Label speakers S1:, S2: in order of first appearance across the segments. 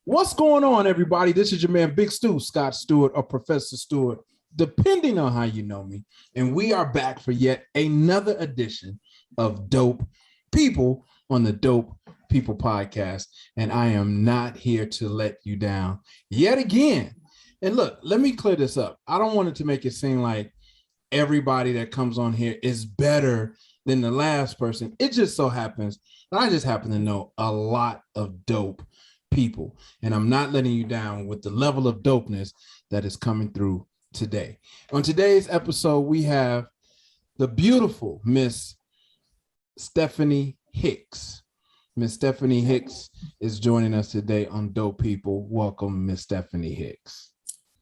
S1: What's going on, everybody? This is your man, Big Stu, Scott Stewart, or Professor Stewart, depending on how you know me. And we are back for yet another edition of Dope People on the Dope People podcast. And I am not here to let you down yet again. And look, let me clear this up. I don't want it to make it seem like everybody that comes on here is better than the last person. It just so happens that I just happen to know a lot of dope people, and I'm not letting you down with the level of dopeness that is coming through today. On today's episode, we have the beautiful Miss Stefanie Hicks. Miss Stefanie Hicks is joining us today on Dope People. Welcome, Miss Stefanie Hicks.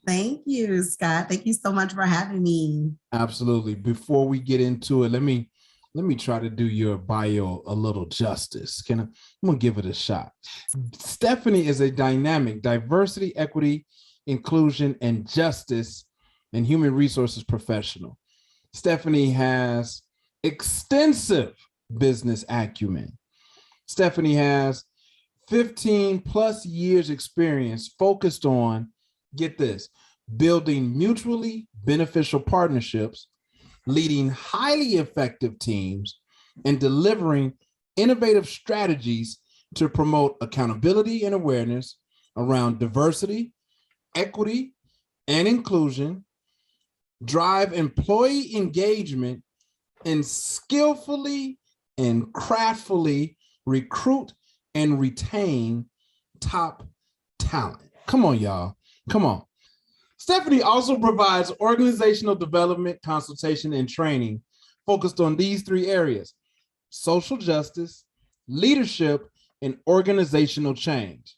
S2: Thank you, Scott. Thank you so much for having me.
S1: Absolutely. Before we get into it, let me try to do your bio a little justice. I'm gonna give it a shot. Stefanie is a dynamic diversity, equity, inclusion, and justice and human resources professional. Stefanie has extensive business acumen. Stefanie has 15 plus years experience focused on, get this, building mutually beneficial partnerships, leading highly effective teams, and delivering innovative strategies to promote accountability and awareness around diversity, equity, and inclusion, drive employee engagement, and skillfully and craftfully recruit and retain top talent. Come on, y'all. Come on. Stefanie also provides organizational development, consultation, and training focused on these three areas: social justice, leadership, and organizational change.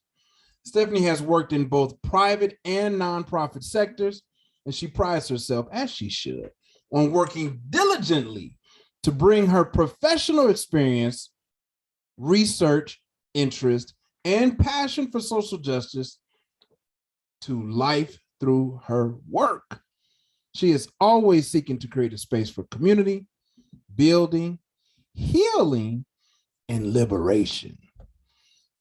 S1: Stefanie has worked in both private and nonprofit sectors, and she prides herself, as she should, on working diligently to bring her professional experience, research, interest, and passion for social justice to life through her work. She is always seeking to create a space for community, building, healing, and liberation.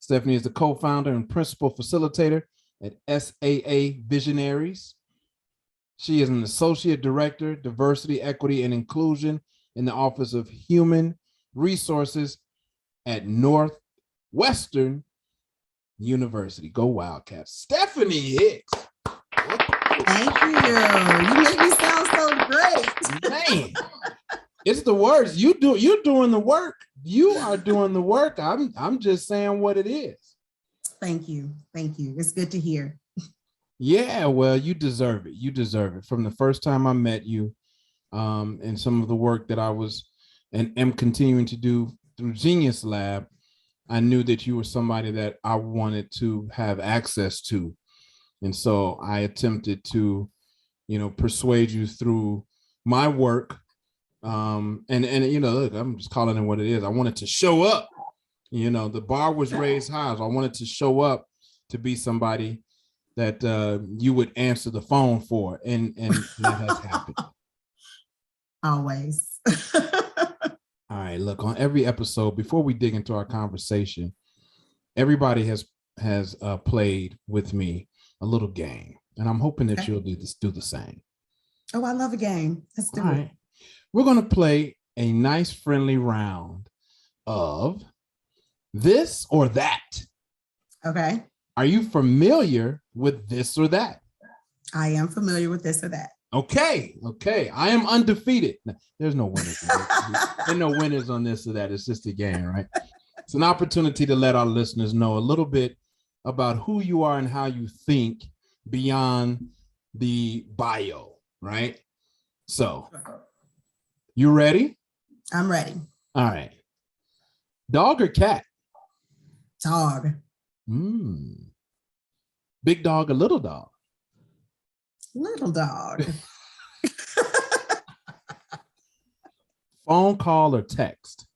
S1: Stefanie is the co-founder and principal facilitator at SAA Visionaries. She is an associate director, diversity, equity, and inclusion in the Office of Human Resources at Northwestern University. Go Wildcats. Stefanie Hicks.
S2: Thank you. You make me sound so great.
S1: Man, it's the words. You're doing the work. You are doing the work. I'm just saying what it is.
S2: Thank you. Thank you. It's good to hear.
S1: Yeah, well, you deserve it. You deserve it. From the first time I met you, and some of the work that I was and am continuing to do through Genius Lab, I knew that you were somebody that I wanted to have access to. And so I attempted to, persuade you through my work. And look, I'm just calling it what it is. I wanted to show up. The bar was raised high. So I wanted to show up to be somebody that you would answer the phone for. And that has happened.
S2: Always.
S1: All right, look, on every episode, before we dig into our conversation, everybody has played with me a little game, and I'm hoping that you'll do the same.
S2: Oh, I love a game. Let's do it.
S1: We're going to play a nice, friendly round of this or that.
S2: Okay.
S1: Are you familiar with this or that?
S2: I am familiar with this or that.
S1: Okay. I am undefeated. There's no winners. There's no winners on this or that. It's just a game, right? It's an opportunity to let our listeners know a little bit about who you are and how you think beyond the bio, right? So, you ready?
S2: I'm ready.
S1: All right. Dog or cat?
S2: Dog.
S1: Big dog or little dog?
S2: Little dog.
S1: Phone call or text?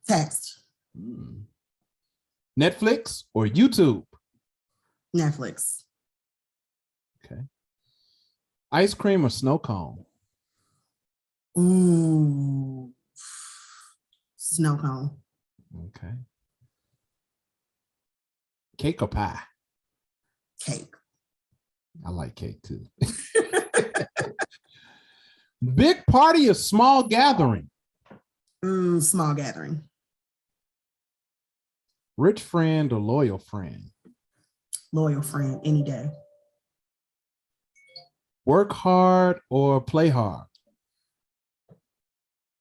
S2: Text.
S1: Netflix or YouTube?
S2: Netflix.
S1: Okay. Ice cream or snow cone?
S2: Ooh. Snow cone.
S1: Okay. Cake or pie?
S2: Cake.
S1: I like cake too. Big party or small gathering?
S2: Small gathering.
S1: Rich friend or loyal friend?
S2: Loyal friend, any day.
S1: Work hard or play hard?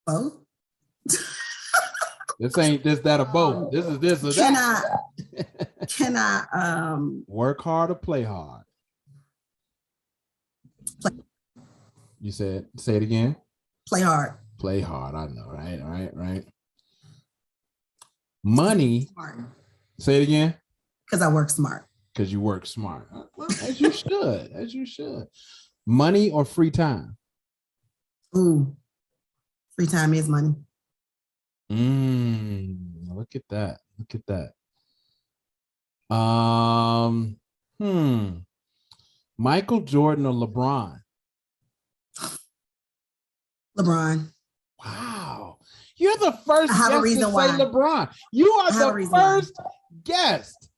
S2: Both.
S1: This ain't this, that, or both. This is this or that.
S2: Can I
S1: work hard or play hard?
S2: Play.
S1: You said, say it again.
S2: Play hard.
S1: Play hard. I know, right. Money.
S2: Smart.
S1: Say it again.
S2: Because I work smart.
S1: Because you work smart. Well, as you should. As you should. Money or free time?
S2: Ooh, free time is money.
S1: Look at that. Look at that. Michael Jordan or LeBron?
S2: LeBron.
S1: Wow. You're the first guest to say LeBron. You are the first guest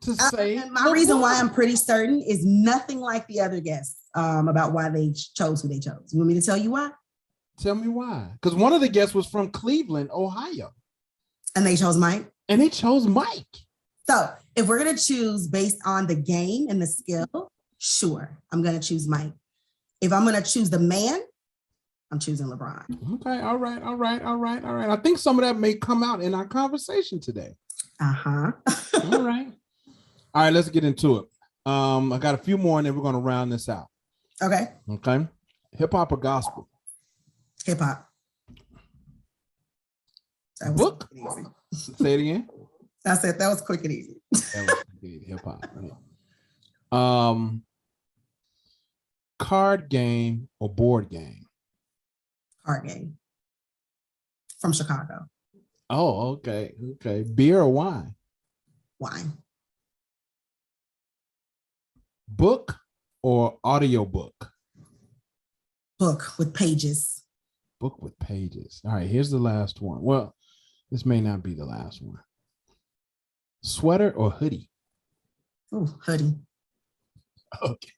S1: to say
S2: and my
S1: LeBron.
S2: reason why I'm pretty certain is nothing like the other guests about why they chose who they chose. You want me to tell you why?
S1: Tell me why. Because one of the guests was from Cleveland, Ohio.
S2: And they chose Mike?
S1: And they chose Mike.
S2: So if we're going to choose based on the game and the skill, sure, I'm going to choose Mike. If I'm going to choose the man, I'm choosing LeBron.
S1: Okay, all right. I think some of that may come out in our conversation today.
S2: Uh-huh.
S1: All right, let's get into it. I got a few more and then we're going to round this out.
S2: Okay.
S1: Hip hop or gospel?
S2: Hip hop.
S1: Book? Say it again.
S2: I said that was quick and easy.
S1: That was hip hop. Right? Card game or board game?
S2: Card game. From Chicago.
S1: Oh, okay. Beer or wine?
S2: Wine.
S1: Book or audiobook?
S2: Book with pages.
S1: Book with pages. All right, here's the last one. Well, this may not be the last one. Sweater or hoodie?
S2: Oh, hoodie.
S1: Okay.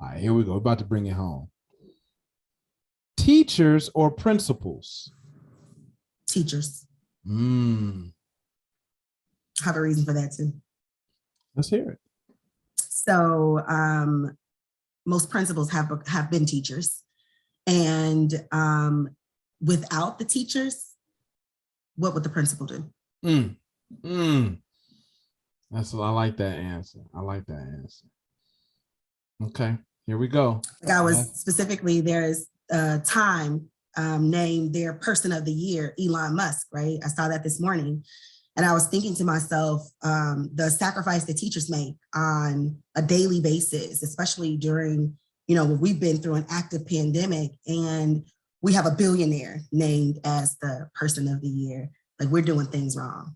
S1: All right, here we go. We're about to bring it home. Teachers or principals?
S2: Teachers.
S1: I
S2: have a reason for that too.
S1: Let's hear it.
S2: So most principals have been teachers. And without the teachers, what would the principal do?
S1: I like that answer. Okay, here we go.
S2: Like I was specifically, there's a time named their person of the year, Elon Musk, right? I saw that this morning. And I was thinking to myself, the sacrifice that teachers make on a daily basis, especially during, when we've been through an active pandemic and we have a billionaire named as the person of the year. Like, we're doing things wrong.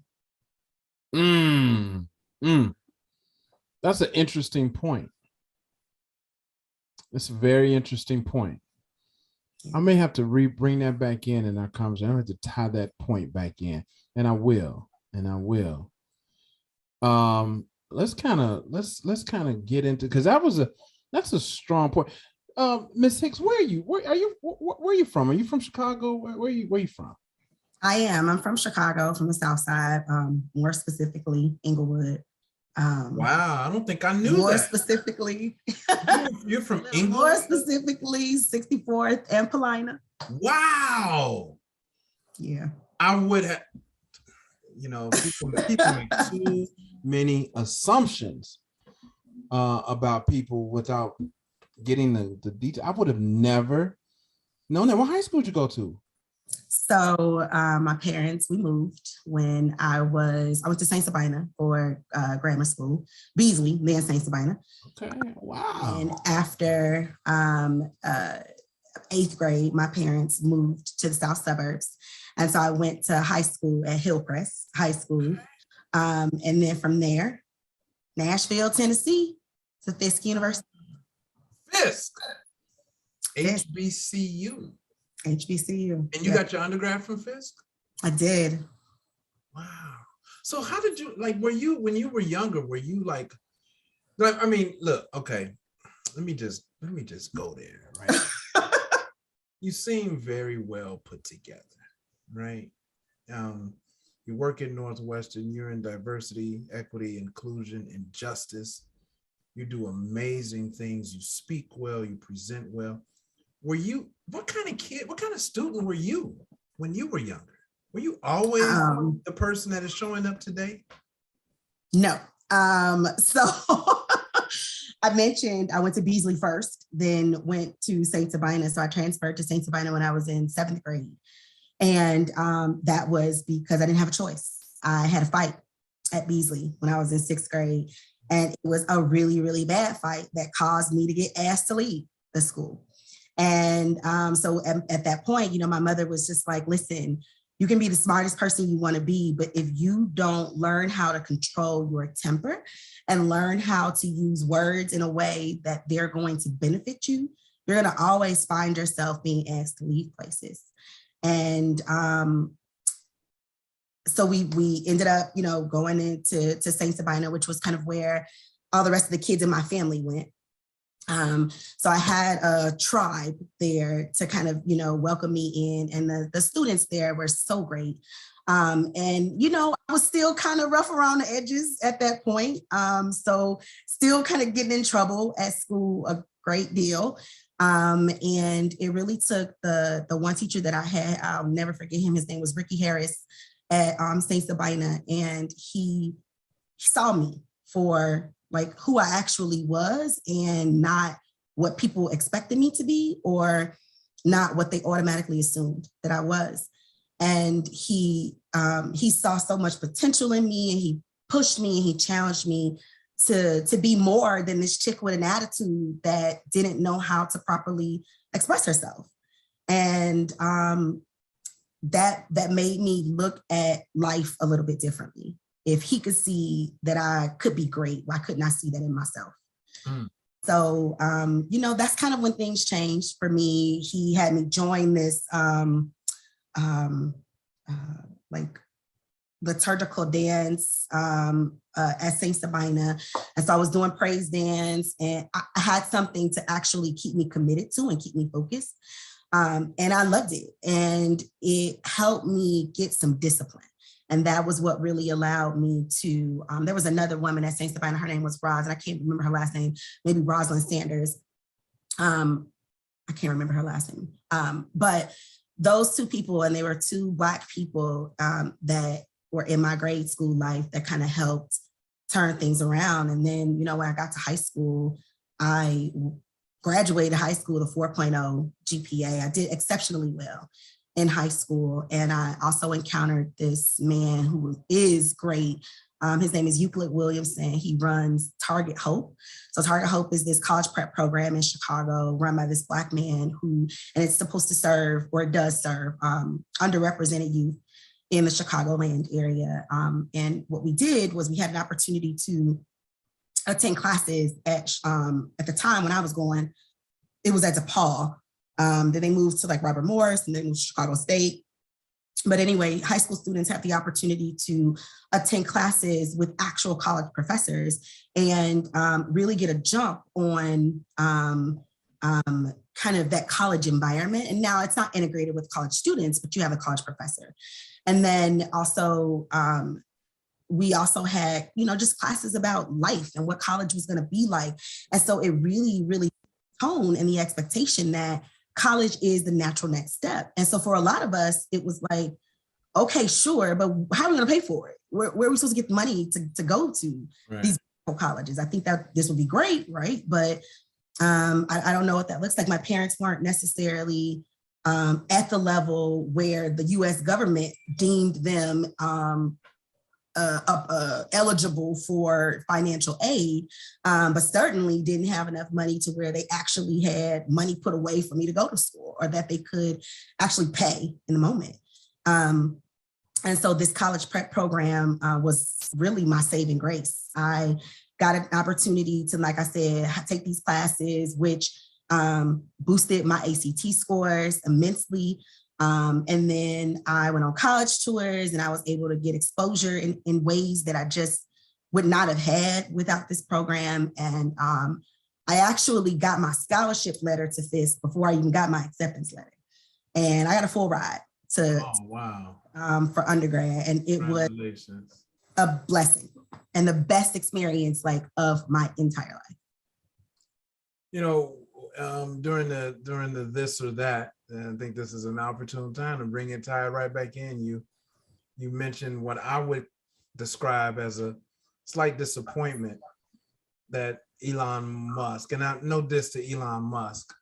S1: That's an interesting point. It's a very interesting point. I may have to bring that back in our conversation. I have to tie that point back in, and I will. Let's kind of get into, because that's a strong point. Ms. Hicks, where are you? Where are you from? Are you from Chicago? Where are you from?
S2: I am. I'm from Chicago, from the South Side, more specifically Inglewood.
S3: Wow, I don't think I knew
S2: more
S3: that.
S2: Specifically,
S3: you're from Inglewood?
S2: More specifically, 64th and Paulina.
S3: Wow.
S2: Yeah.
S3: I would have, people make
S1: too many assumptions about people without getting the detail. I would have never known that. What high school did you go to?
S2: So my parents, we moved when I went to St. Sabina for grammar school, Beasley, then St. Sabina.
S1: Okay, wow.
S2: And after 8th grade, my parents moved to the south suburbs. And so I went to high school at Hillcrest High School. And then from there, Nashville, Tennessee, to Fisk University.
S3: Fisk. HBCU.
S2: HBCU.
S3: And you got your undergrad from Fisk?
S2: I did.
S3: Wow. So how did you, like, were you, when you were younger, were you like, I mean, look, okay, let me just go there, right? You seem very well put together, right? You work at Northwestern, you're in diversity, equity, inclusion, and justice. You do amazing things. You speak well, you present well. What kind of kid, what kind of student were you when you were younger? Were you always the person that is showing up today?
S2: No. So I mentioned I went to Beasley first, then went to St. Sabina. So I transferred to St. Sabina when I was in 7th grade. And that was because I didn't have a choice. I had a fight at Beasley when I was in 6th grade. And it was a really, really bad fight that caused me to get asked to leave the school. And so at that point, you know, my mother was just like, listen, you can be the smartest person you want to be, but if you don't learn how to control your temper and learn how to use words in a way that they're going to benefit you, you're going to always find yourself being asked to leave places. And so we ended up, you know, going into St. Sabina, which was kind of where all the rest of the kids in my family went. So I had a tribe there to kind of, you know, welcome me in, and the students there were so great. And, you know, I was still kind of rough around the edges at that point. So still kind of getting in trouble at school a great deal. And it really took the one teacher that I had, I'll never forget him. His name was Ricky Harris at St. Sabina. And he saw me for like who I actually was and not what people expected me to be, or not what they automatically assumed that I was. And he saw so much potential in me, and he pushed me and he challenged me to be more than this chick with an attitude that didn't know how to properly express herself. And that made me look at life a little bit differently. If he could see that I could be great, why couldn't I see that in myself? Mm. So, you know, that's kind of when things changed for me. He had me join this like liturgical dance at St. Sabina. And so I was doing praise dance, and I had something to actually keep me committed to and keep me focused. And I loved it. And it helped me get some discipline. And that was what really allowed me to, there was another woman at St. Stefanies, her name was Roz, and I can't remember her last name, maybe Rosalind Sanders. I can't remember her last name. But those two people, and they were two Black people that were in my grade school life that kind of helped turn things around. And then, you know, when I got to high school, I graduated high school with a 4.0 GPA. I did exceptionally well in high school. And I also encountered this man who is great. His name is Euclid Williamson. He runs Target Hope. So Target Hope is this college prep program in Chicago run by this Black man who, and it's supposed to serve, or it does serve, underrepresented youth in the Chicagoland area. And what we did was we had an opportunity to attend classes at the time when I was going, it was at DePaul. Then they moved to like Robert Morris, and then moved to Chicago State. But anyway, high school students have the opportunity to attend classes with actual college professors and really get a jump on kind of that college environment. And now it's not integrated with college students, but you have a college professor. And then also, we also had, you know, just classes about life and what college was going to be like. And so it really, really toned in the expectation that college is the natural next step. And so for a lot of us, it was like, okay, sure, but how are we going to pay for it? Where are we supposed to get the money to go to these colleges? I think that this would be great, right? But I don't know what that looks like. My parents weren't necessarily at the level where the US government deemed them eligible for financial aid, but certainly didn't have enough money to where they actually had money put away for me to go to school, or that they could actually pay in the moment. And so this college prep program was really my saving grace. I got an opportunity to, like I said, take these classes, which boosted my ACT scores immensely. And then I went on college tours and I was able to get exposure in ways that I just would not have had without this program. And I actually got my scholarship letter to FISC before I even got my acceptance letter. And I got a full ride to for undergrad. And it was a blessing and the best experience like of my entire life.
S3: You know, during the this or that, and I think this is an opportune time to bring it tied right back in. You mentioned what I would describe as a slight disappointment that Elon Musk, and I know this to Elon Musk,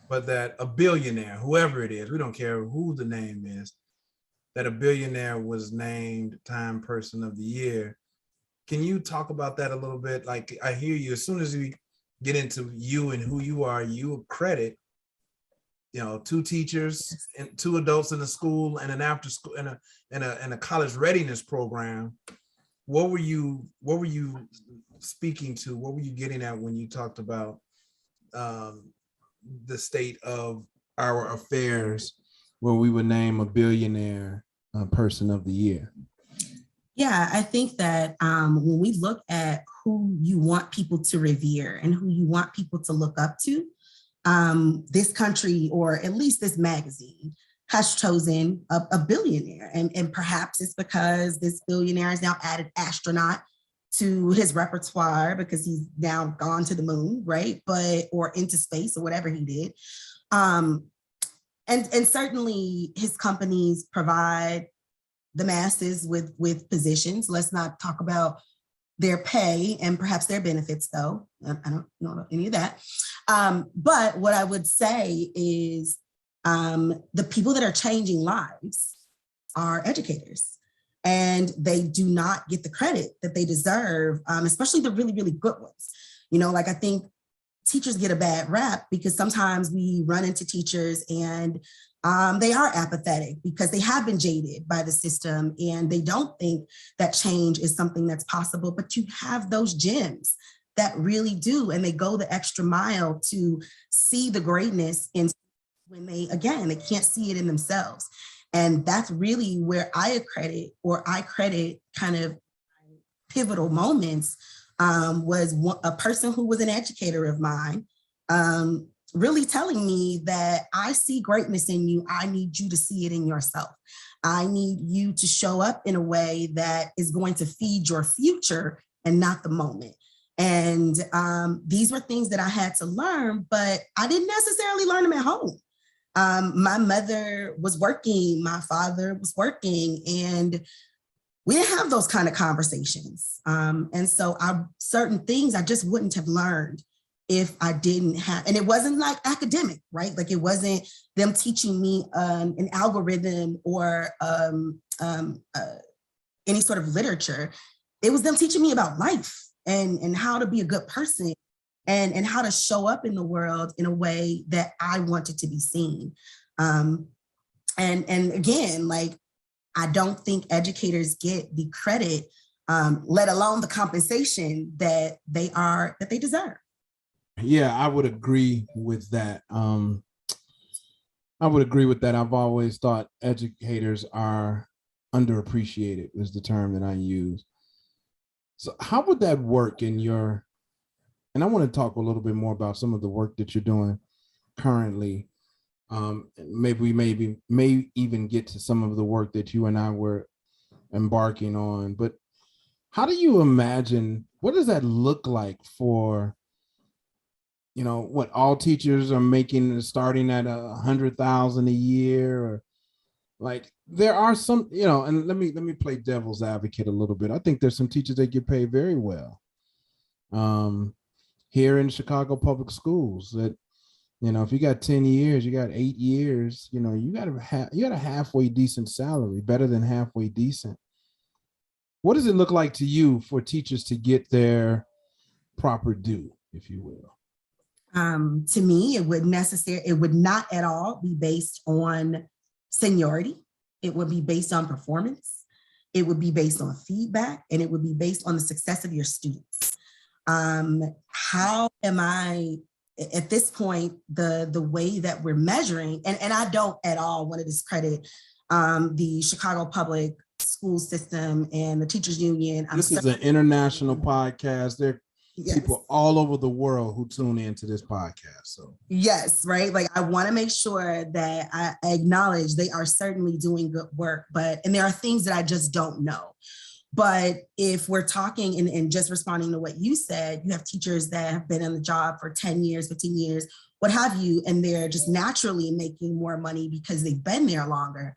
S3: but that a billionaire, whoever it is, we don't care who the name is, that a billionaire was named Time Person of the Year. Can you talk about that a little bit? Like, I hear you. As soon as we get into you and who you are, you credit, you know, 2 teachers and 2 adults in a school and an after school and a college readiness program. What were you speaking to? What were you getting at when you talked about the state of our affairs where we would name a billionaire person of the year?
S2: Yeah, I think that when we look at who you want people to revere and who you want people to look up to, this country, or at least this magazine, has chosen a billionaire. And perhaps it's because this billionaire has now added astronaut to his repertoire because he's now gone to the moon, right? Or into space or whatever he did. And certainly his companies provide the masses with positions. Let's not talk about their pay and perhaps their benefits, though. I don't know any of that. But what I would say is the people that are changing lives are educators, and they do not get the credit that they deserve, especially the really, really good ones. You know, like I think teachers get a bad rap because sometimes we run into teachers and they are apathetic because they have been jaded by the system and they don't think that change is something that's possible. But you have those gems that really do, and they go the extra mile to see the greatness in when they can't see it in themselves. And that's really where I credit kind of pivotal moments was a person who was an educator of mine, really telling me that I see greatness in you. I need you to see it in yourself. I need you to show up in a way that is going to feed your future and not the moment. And these were things that I had to learn, but I didn't necessarily learn them at home. My mother was working, my father was working, and we didn't have those kind of conversations. And so certain things I just wouldn't have learned if I didn't have, and it wasn't like academic, right? Like it wasn't them teaching me an algorithm or any sort of literature. It was them teaching me about life and how to be a good person and how to show up in the world in a way that I wanted to be seen. And again, like, I don't think educators get the credit, let alone the compensation that they deserve.
S1: Yeah, I would agree with that. I've always thought educators are underappreciated, is the term that I use. So how would that work in your, and I want to talk a little bit more about some of the work that you're doing currently. Maybe we may even get to some of the work that you and I were embarking on, but how do you imagine, what does that look like for, you know, what all teachers are making, starting at 100,000 a year, or like there are some, you know, and let me play devil's advocate a little bit. I think there's some teachers that get paid very well. Here in Chicago public schools, that, you know, if you got 10 years, you got 8 years, you know, you got a halfway decent salary, better than halfway decent. What does it look like to you for teachers to get their proper due, if you will?
S2: To me, it would not at all be based on seniority. It would be based on performance. It would be based on feedback, and it would be based on the success of your students. How am I at this point, the way that we're measuring, and I don't at all want to discredit the Chicago public school system and the teachers union.
S1: This is an international podcast. There are people all over the world who tune into this podcast. So
S2: yes, right. Like I want to make sure that I acknowledge they are certainly doing good work, and there are things that I just don't know. But if we're talking and just responding to what you said, you have teachers that have been in the job for 10 years, 15 years, what have you, and they're just naturally making more money because they've been there longer.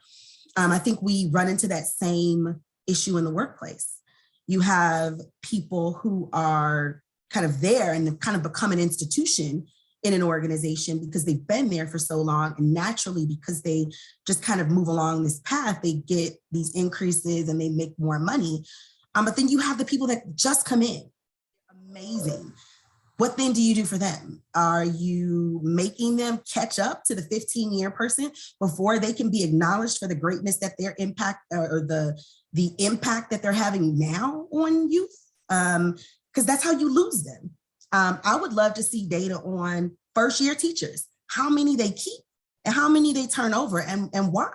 S2: I think we run into that same issue in the workplace. You have people who are kind of there and kind of become an institution in an organization because they've been there for so long, and naturally because they just kind of move along this path, they get these increases and they make more money. But then you have the people that just come in. Amazing. What then do you do for them? Are you making them catch up to the 15-year person before they can be acknowledged for the greatness that their impact or the impact that they're having now on youth? Because that's how you lose them. I would love to see data on first-year teachers, how many they keep and how many they turn over and why.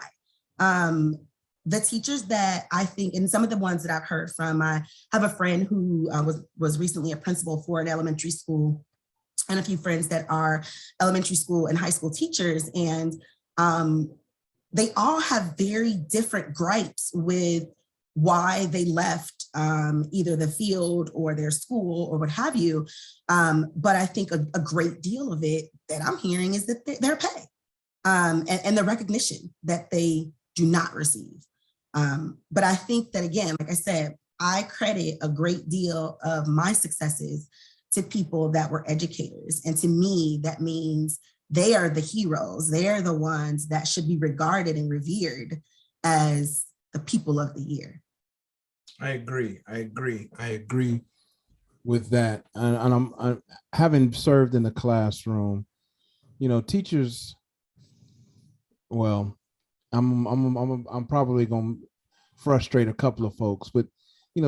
S2: The teachers that I think, and some of the ones that I've heard from, I have a friend who was recently a principal for an elementary school, and a few friends that are elementary school and high school teachers. And they all have very different gripes with why they left either the field or their school or what have you. But I think a great deal of it that I'm hearing is that their pay and the recognition that they do not receive. But I think that, again, like I said, I credit a great deal of my successes to people that were educators. And to me, that means they are the heroes. They are the ones that should be regarded and revered as the people of the year.
S3: I agree
S1: with that. And I'm having served in the classroom, teachers, well, I'm probably going to frustrate a couple of folks, but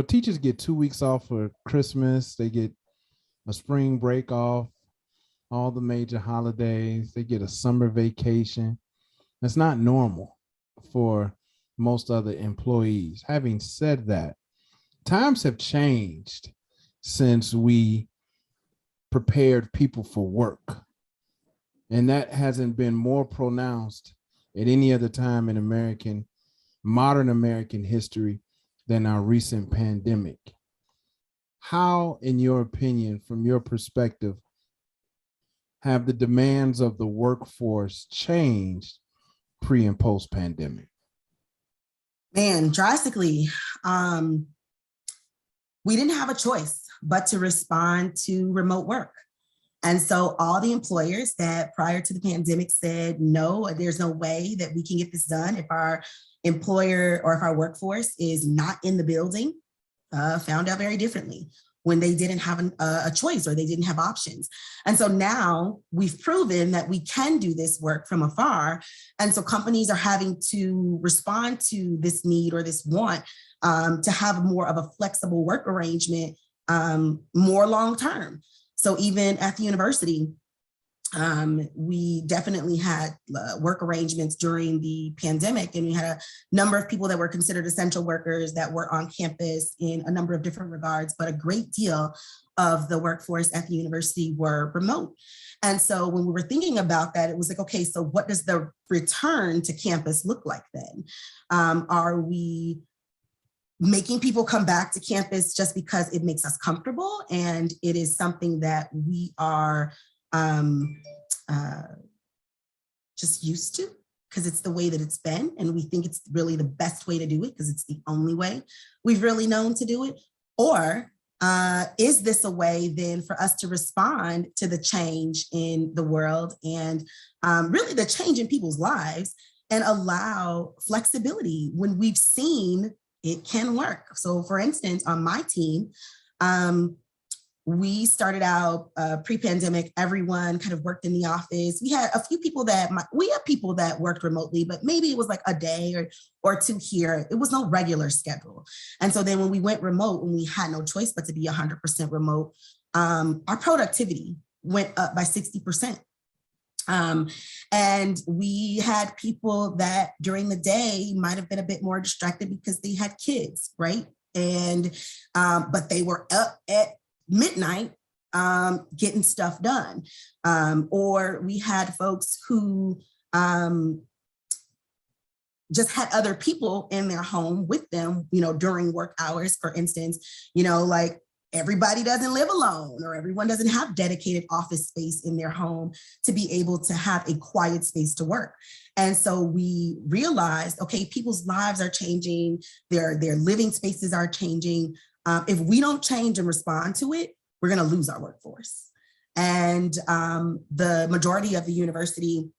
S1: teachers get 2 weeks off for Christmas. They get a spring break off, all the major holidays. They get a summer vacation. That's not normal for most other employees. Having said that, times have changed since we prepared people for work, and that hasn't been more pronounced at any other time in modern American history than our recent pandemic. How, in your opinion, from your perspective, have the demands of the workforce changed pre and post pandemic?
S2: Man, drastically. We didn't have a choice but to respond to remote work. And so all the employers that prior to the pandemic said, no, there's no way that we can get this done if our employer or if our workforce is not in the building, found out very differently when they didn't have a choice or they didn't have options. And so now we've proven that we can do this work from afar. And so companies are having to respond to this need or this want to have more of a flexible work arrangement, more long-term. So even at the university, we definitely had work arrangements during the pandemic, and we had a number of people that were considered essential workers that were on campus in a number of different regards, but a great deal of the workforce at the university were remote. And so when we were thinking about that, it was like, okay, so what does the return to campus look like then? Are we making people come back to campus just because it makes us comfortable and it is something that we are just used to because it's the way that it's been, and we think it's really the best way to do it because it's the only way we've really known to do it? Or is this a way then for us to respond to the change in the world and really the change in people's lives and allow flexibility when we've seen it can work? So for instance, on my team, we started out pre-pandemic, everyone kind of worked in the office. We had a few people we have people that worked remotely, but maybe it was like a day or two here. It was no regular schedule. And so then when we went remote, when we had no choice but to be 100% remote, our productivity went up by 60%. And we had people that during the day might have been a bit more distracted because they had kids, right? And, but they were up at midnight getting stuff done. Or we had folks who just had other people in their home with them, during work hours, for instance, like everybody doesn't live alone, or everyone doesn't have dedicated office space in their home to be able to have a quiet space to work. And so we realized, okay, people's lives are changing, their living spaces are changing. If we don't change and respond to it, we're going to lose our workforce. And the majority of the university,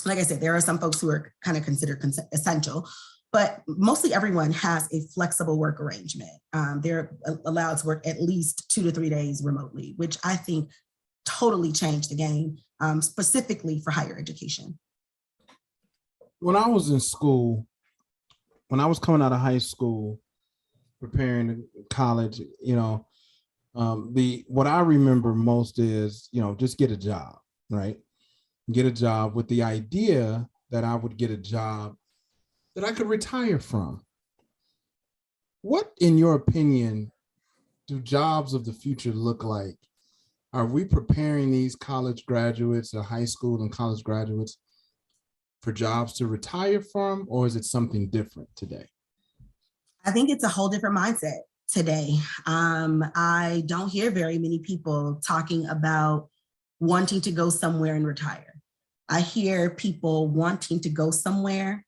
S2: like I said, there are some folks who are kind of considered essential, but mostly everyone has a flexible work arrangement. They're allowed to work at least 2 to 3 days remotely, which I think totally changed the game, specifically for higher education.
S1: When I was in school, when I was coming out of high school, preparing to college, what I remember most is, just get a job, right? Get a job with the idea that I would get a job that I could retire from. What, in your opinion, do jobs of the future look like? Are we preparing these college graduates, or high school and college graduates, for jobs to retire from, or is it something different today?
S2: I think it's a whole different mindset today. I don't hear very many people talking about wanting to go somewhere and retire. I hear people wanting to go somewhere,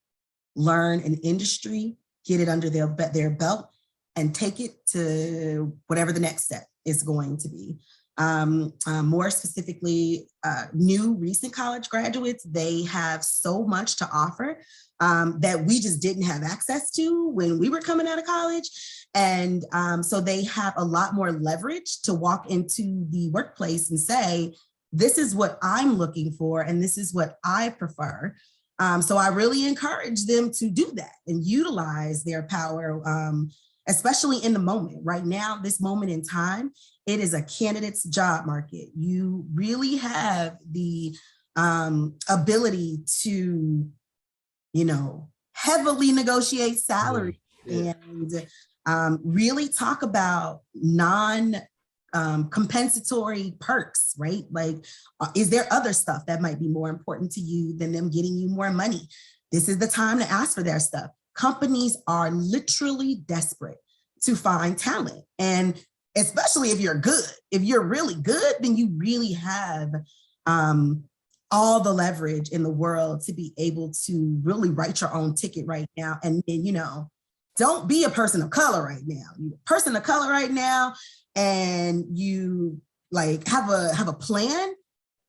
S2: learn an industry, get it under their belt, and take it to whatever the next step is going to be. More specifically, new recent college graduates, they have so much to offer that we just didn't have access to when we were coming out of college. And so they have a lot more leverage to walk into the workplace and say, this is what I'm looking for, and this is what I prefer. So I really encourage them to do that and utilize their power, especially in the moment. Right now, this moment in time, it is a candidate's job market. You really have the ability to, heavily negotiate salary and really talk about compensatory perks, right? Like, is there other stuff that might be more important to you than them getting you more money? This is the time to ask for their stuff. Companies are literally desperate to find talent. And especially if you're good, if you're really good, then you really have all the leverage in the world to be able to really write your own ticket right now. And don't be a person of color right now. You're a person of color right now, and you like have a plan.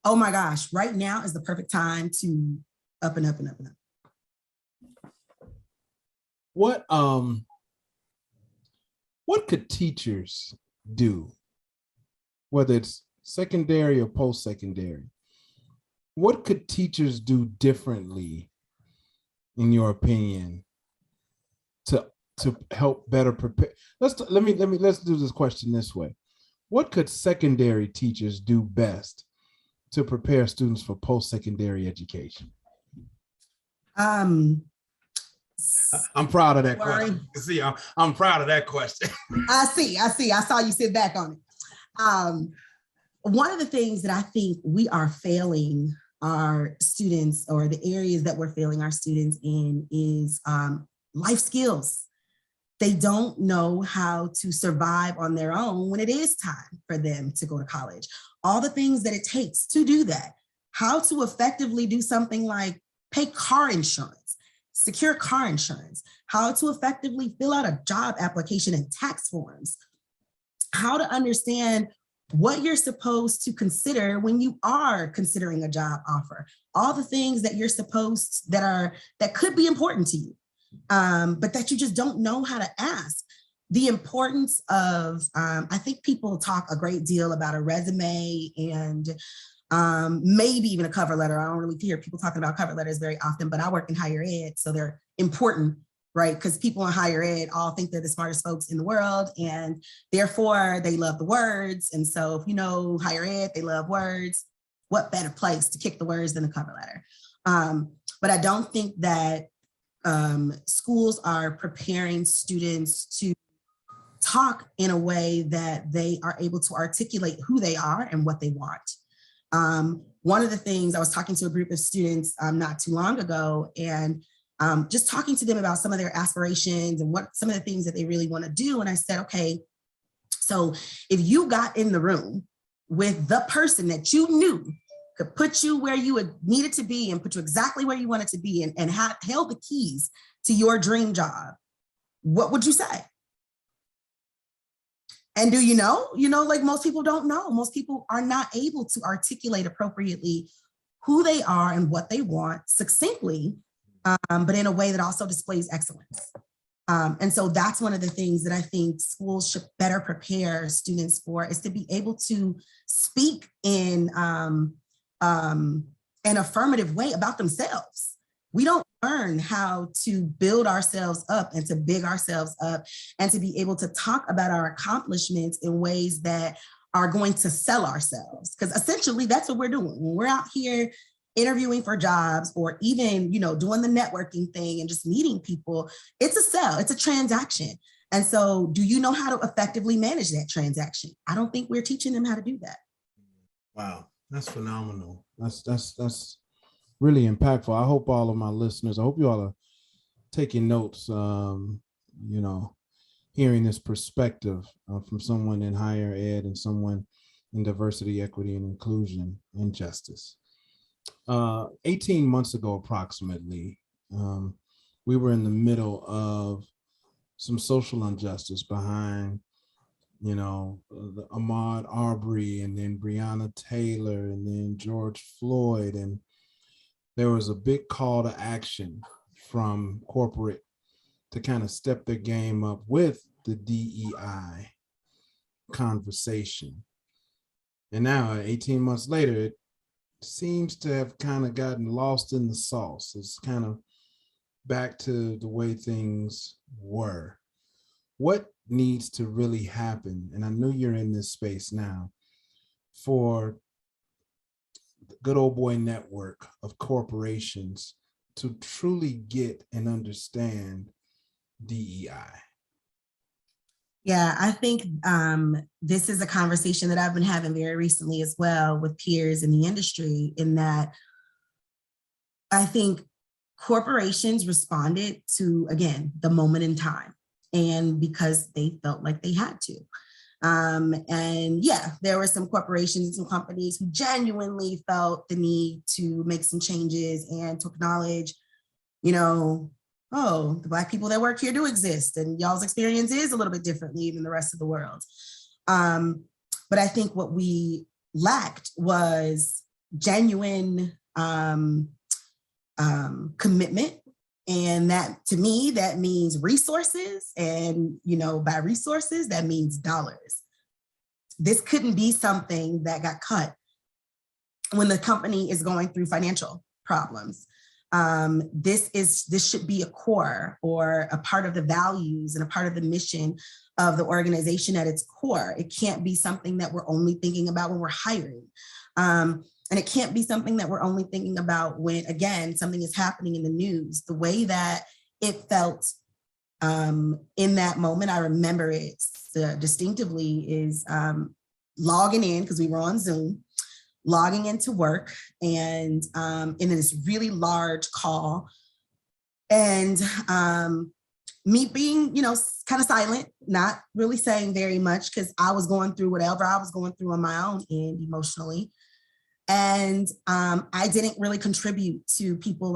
S2: Oh my gosh, right now is the perfect time to up and up and up and up.
S1: What could teachers do, whether it's secondary or post-secondary? What could teachers do differently, in your opinion, to help better prepare? Let's do this question this way. What could secondary teachers do best to prepare students for post-secondary education?
S3: I'm proud of that question. See, I'm proud of that question.
S2: I see. I saw you sit back on it. One of the things that I think we are failing our students, or the areas that we're failing our students in, is life skills. They don't know how to survive on their own when it is time for them to go to college. All the things that it takes to do that. How to effectively do something like pay car insurance, secure car insurance, how to effectively fill out a job application and tax forms, how to understand what you're supposed to consider when you are considering a job offer, all the things that you're supposed that could be important to you. But that you just don't know how to ask. The importance of, I think people talk a great deal about a resume and maybe even a cover letter. I don't really hear people talking about cover letters very often, but I work in higher ed, so they're important right? Because people in higher ed all think they're the smartest folks in the world, and therefore they love the words. And so if you know higher ed, they love words. What better place to kick the words than the cover letter? But I don't think that schools are preparing students to talk in a way that they are able to articulate who they are and what they want. One of the things, I was talking to a group of students not too long ago, and just talking to them about some of their aspirations and what some of the things that they really want to do. And I said, okay, so if you got in the room with the person that you knew could put you where you would needed to be and put you exactly where you wanted to be, and held the keys to your dream job, what would you say? And do you know, like most people don't know. Most people are not able to articulate appropriately who they are and what they want succinctly, but in a way that also displays excellence. And so that's one of the things that I think schools should better prepare students for, is to be able to speak in an affirmative way about themselves. We don't learn how to build ourselves up and to big ourselves up and to be able to talk about our accomplishments in ways that are going to sell ourselves. Because essentially that's what we're doing. When we're out here interviewing for jobs, or even, doing the networking thing and just meeting people, it's a sell, it's a transaction. And so do you know how to effectively manage that transaction? I don't think we're teaching them how to do that.
S3: Wow, that's phenomenal.
S1: That's really impactful. I hope all of my listeners, I hope you all are taking notes, hearing this perspective from someone in higher ed and someone in diversity, equity, and inclusion and justice. 18 months ago, approximately, we were in the middle of some social injustice behind, the Ahmaud Arbery, and then Breonna Taylor, and then George Floyd. And there was a big call to action from corporate to kind of step their game up with the DEI conversation. And now, 18 months later, it seems to have kind of gotten lost in the sauce. It's kind of back to the way things were. What needs to really happen, and I know you're in this space now, for the good old boy network of corporations to truly get and understand DEI?
S2: Yeah, I think this is a conversation that I've been having very recently as well with peers in the industry, in that I think corporations responded to, again, the moment in time, and because they felt like they had to. And yeah, there were some corporations and some companies who genuinely felt the need to make some changes and to acknowledge, oh, the Black people that work here do exist, and y'all's experience is a little bit differently than the rest of the world. But I think what we lacked was genuine commitment. And that, to me, that means resources. And, by resources, that means dollars. This couldn't be something that got cut when the company is going through financial problems. This should be a core, or a part of the values and a part of the mission of the organization at its core. It can't be something that we're only thinking about when we're hiring. And it can't be something that we're only thinking about when, again, something is happening in the news. The way that it felt in that moment, I remember it distinctively, is logging in, because we were on Zoom, logging into work, and in this really large call, and me being, kind of silent, not really saying very much, because I was going through whatever I was going through on my own end emotionally. And I didn't really contribute to people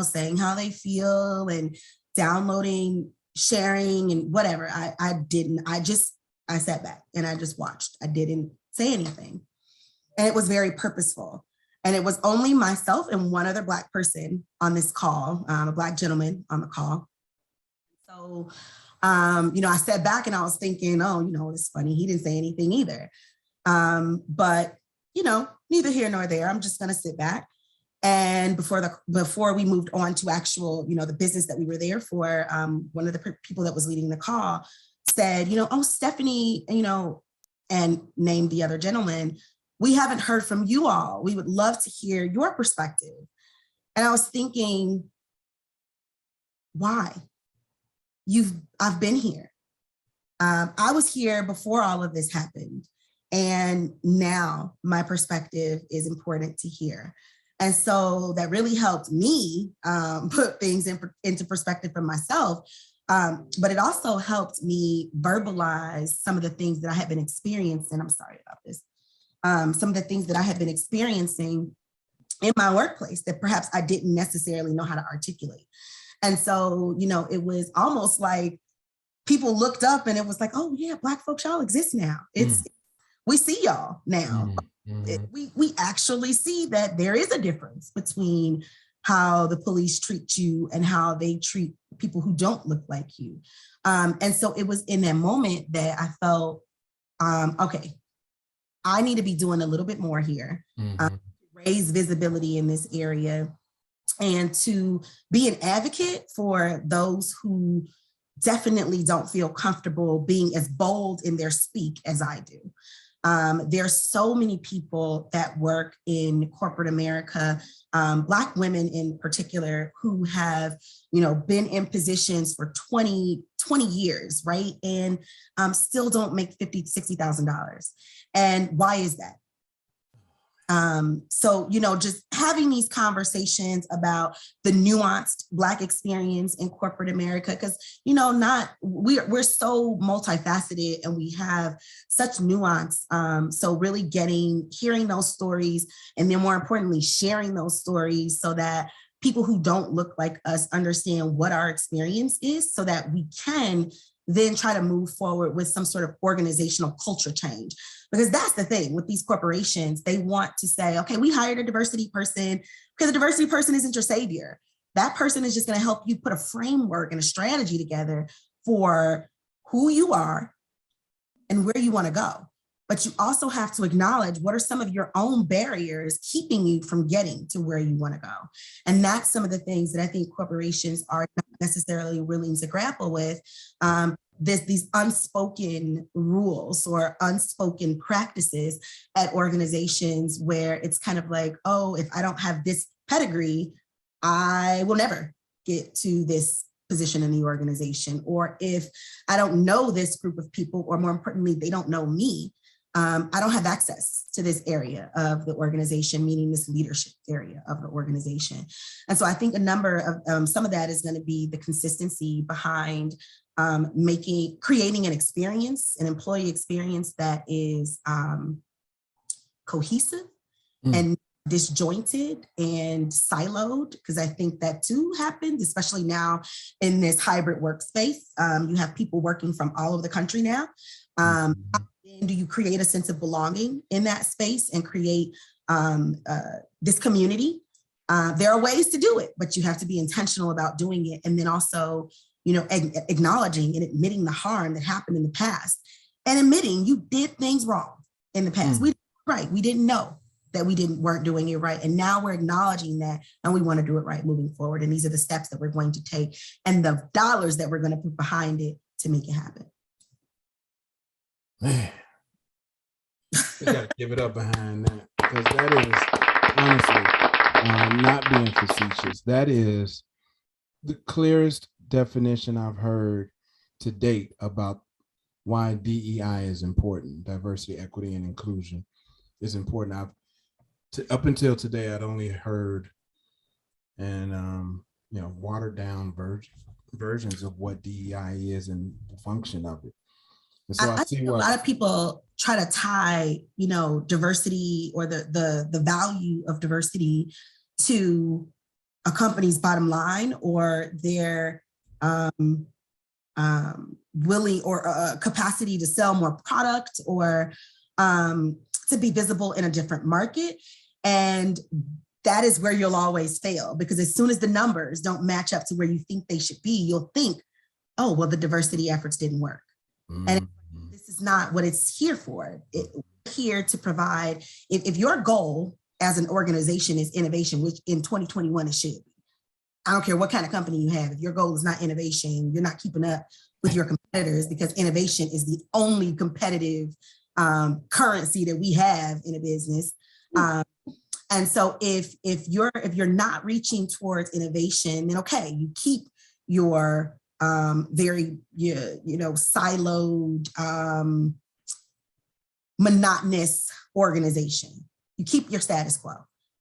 S2: saying how they feel and downloading, sharing, and whatever. I didn't. I sat back and I just watched. I didn't say anything. And it was very purposeful. And it was only myself and one other Black person on this call, a Black gentleman on the call. So, I sat back and I was thinking, oh, it's funny. He didn't say anything either. But neither here nor there. I'm just going to sit back. And before we moved on to actual, the business that we were there for, one of the people that was leading the call said, oh, Stefanie, and named the other gentleman, we haven't heard from you all. We would love to hear your perspective. And I was thinking, why? I've been here. I was here before all of this happened. And now my perspective is important to hear. And so that really helped me put things into perspective for myself. But it also helped me verbalize some of the things that I had been experiencing. I'm sorry about this. Some of the things that I had been experiencing in my workplace that perhaps I didn't necessarily know how to articulate. And so, it was almost like people looked up and it was like, oh yeah, Black folks, y'all exist now. We see y'all now. We actually see that there is a difference between how the police treat you and how they treat people who don't look like you. And so it was in that moment that I felt, okay, I need to be doing a little bit more here, raise visibility in this area, and to be an advocate for those who definitely don't feel comfortable being as bold in their speak as I do. There's so many people that work in corporate America, Black women in particular, who have, been in positions for 20 years, right? And still don't make $50,000, $60,000. And why is that? So, just having these conversations about the nuanced Black experience in corporate America, because, we're so multifaceted and we have such nuance. So really hearing those stories, and then more importantly, sharing those stories so that people who don't look like us understand what our experience is, so that we can then try to move forward with some sort of organizational culture change. Because that's the thing with these corporations, they want to say, okay, we hired a diversity person, because the diversity person isn't your savior. That person is just going to help you put a framework and a strategy together for who you are and where you want to go. But you also have to acknowledge what are some of your own barriers keeping you from getting to where you want to go. And that's some of the things that I think corporations are not necessarily willing to grapple with. These unspoken rules or unspoken practices at organizations where it's kind of like, oh, if I don't have this pedigree, I will never get to this position in the organization. Or if I don't know this group of people, or more importantly, they don't know me, I don't have access to this area of the organization, meaning this leadership area of the organization. And so I think a number of, some of that is going to be the consistency behind creating an experience, an employee experience that is cohesive and disjointed and siloed, because I think that too happens, especially now in this hybrid workspace. You have people working from all over the country now. And do you create a sense of belonging in that space and create this community? There are ways to do it, but you have to be intentional about doing it. And then also, acknowledging and admitting the harm that happened in the past, and admitting you did things wrong in the past. We didn't know that we weren't doing it right. And now we're acknowledging that, and we want to do it right moving forward. And these are the steps that we're going to take and the dollars that we're going to put behind it to make it happen.
S1: Man, we got to give it up behind that, because that is honestly, not being facetious, that is the clearest definition I've heard to date about why DEI is important. Diversity, equity, and inclusion is important. Up until today, I'd only heard and watered down versions of what DEI is and the function of it. And so I see
S2: a lot of people try to tie, diversity or the value of diversity to a company's bottom line or their willing or capacity to sell more product or to be visible in a different market. And that is where you'll always fail, because as soon as the numbers don't match up to where you think they should be, you'll think, oh, well, the diversity efforts didn't work. And this is not what it's here for. It's here to provide, if your goal as an organization is innovation, which in 2021 it should be. I don't care what kind of company you have. If your goal is not innovation, you're not keeping up with your competitors, because innovation is the only competitive currency that we have in a business. And so if you're not reaching towards innovation, then okay, you keep your very siloed, monotonous organization. You keep your status quo.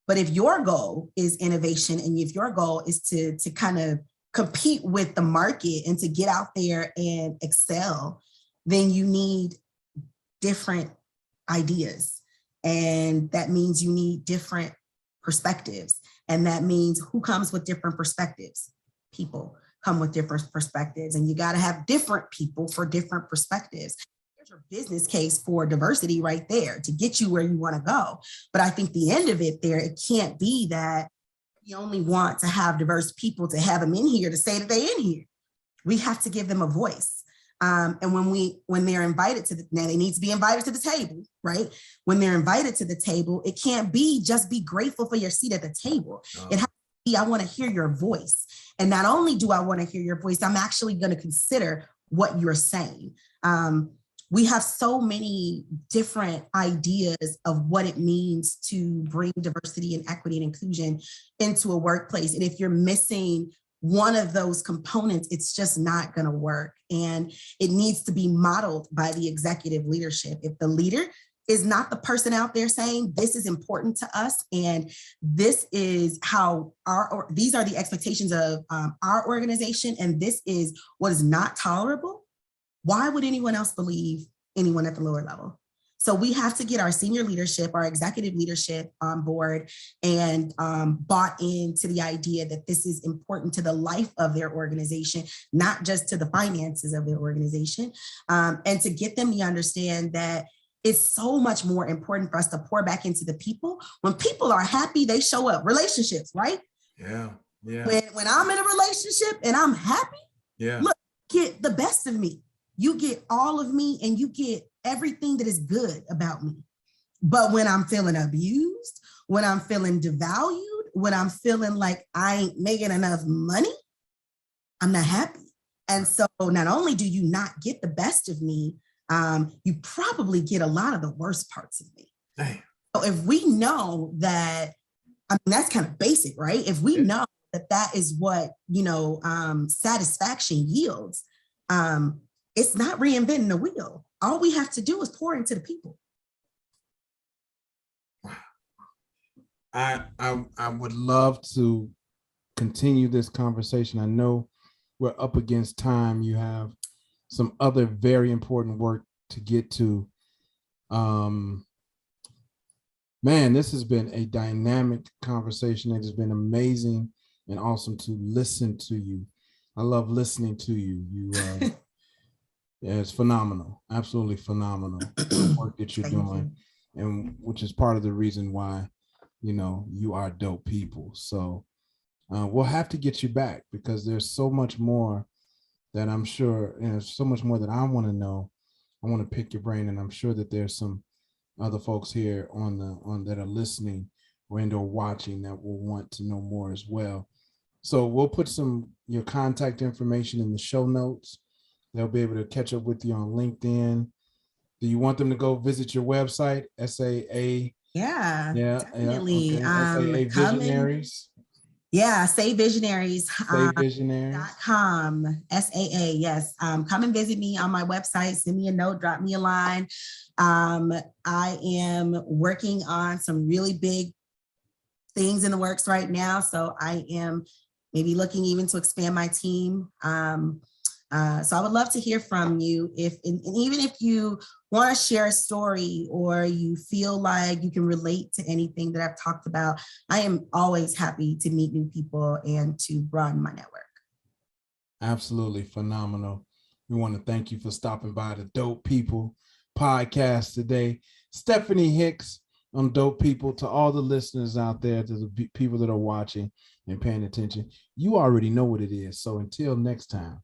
S2: But if your goal is innovation, and if your goal is to kind of compete with the market and to get out there and excel, then you need different ideas. And that means you need different perspectives. And that means who comes with different perspectives? People come with different perspectives. And you got to have different people for different perspectives. There's your business case for diversity right there to get you where you want to go. But I think the end of it there, it can't be that you only want to have diverse people to have them in here to say that they're in here. We have to give them a voice. And when they're invited to now they need to be invited to the table, right? When they're invited to the table, it can't be just be grateful for your seat at the table. Oh. It has to be, I want to hear your voice. And not only do I want to hear your voice, I'm actually going to consider what you're saying. We have so many different ideas of what it means to bring diversity and equity and inclusion into a workplace. And if you're missing one of those components, it's just not going to work. And it needs to be modeled by the executive leadership. If the leader is not the person out there saying, this is important to us, and this is how these are the expectations of our organization, and this is what is not tolerable, why would anyone else believe anyone at the lower level? So we have to get our senior leadership, our executive leadership on board and bought into the idea that this is important to the life of their organization, not just to the finances of their organization, and to get them to understand that it's so much more important for us to pour back into the people. When people are happy, they show up. Relationships, right?
S3: Yeah.
S2: When I'm in a relationship and I'm happy, look, get the best of me. You get all of me, and you get everything that is good about me. But when I'm feeling abused, when I'm feeling devalued, when I'm feeling like I ain't making enough money, I'm not happy. And so not only do you not get the best of me, you probably get a lot of the worst parts of me.
S3: Damn.
S2: So if we know that, I mean, that's kind of basic, right? If we know that that is what, satisfaction yields, it's not reinventing the wheel. All we have to do is pour into the people.
S1: I would love to continue this conversation. I know we're up against time. You have some other very important work to get to. Man, this has been a dynamic conversation. It has been amazing and awesome to listen to you. I love listening to you. Yeah, it's phenomenal, absolutely phenomenal the work that you're doing, and which is part of the reason why, you are dope people. So we'll have to get you back, because there's so much more that I'm sure, so much more that I want to know. I want to pick your brain, and I'm sure that there's some other folks here on that are listening or watching that will want to know more as well. So we'll put your contact information in the show notes. They'll be able to catch up with you on LinkedIn. Do you want them to go visit your website, SAA?
S2: Yeah, definitely.
S1: Yeah, okay. SAA Visionaries.
S2: Say Visionaries.
S1: Visionaries.com.
S2: SAA, yes. Come and visit me on my website. Send me a note, drop me a line. I am working on some really big things in the works right now. So I am maybe looking even to expand my team. So I would love to hear from you and even if you want to share a story or you feel like you can relate to anything that I've talked about. I am always happy to meet new people and to broaden my network.
S1: Absolutely phenomenal. We want to thank you for stopping by the Dope People podcast today. Stefanie Hicks on Dope People. To all the listeners out there, to the people that are watching and paying attention, you already know what it is. So until next time.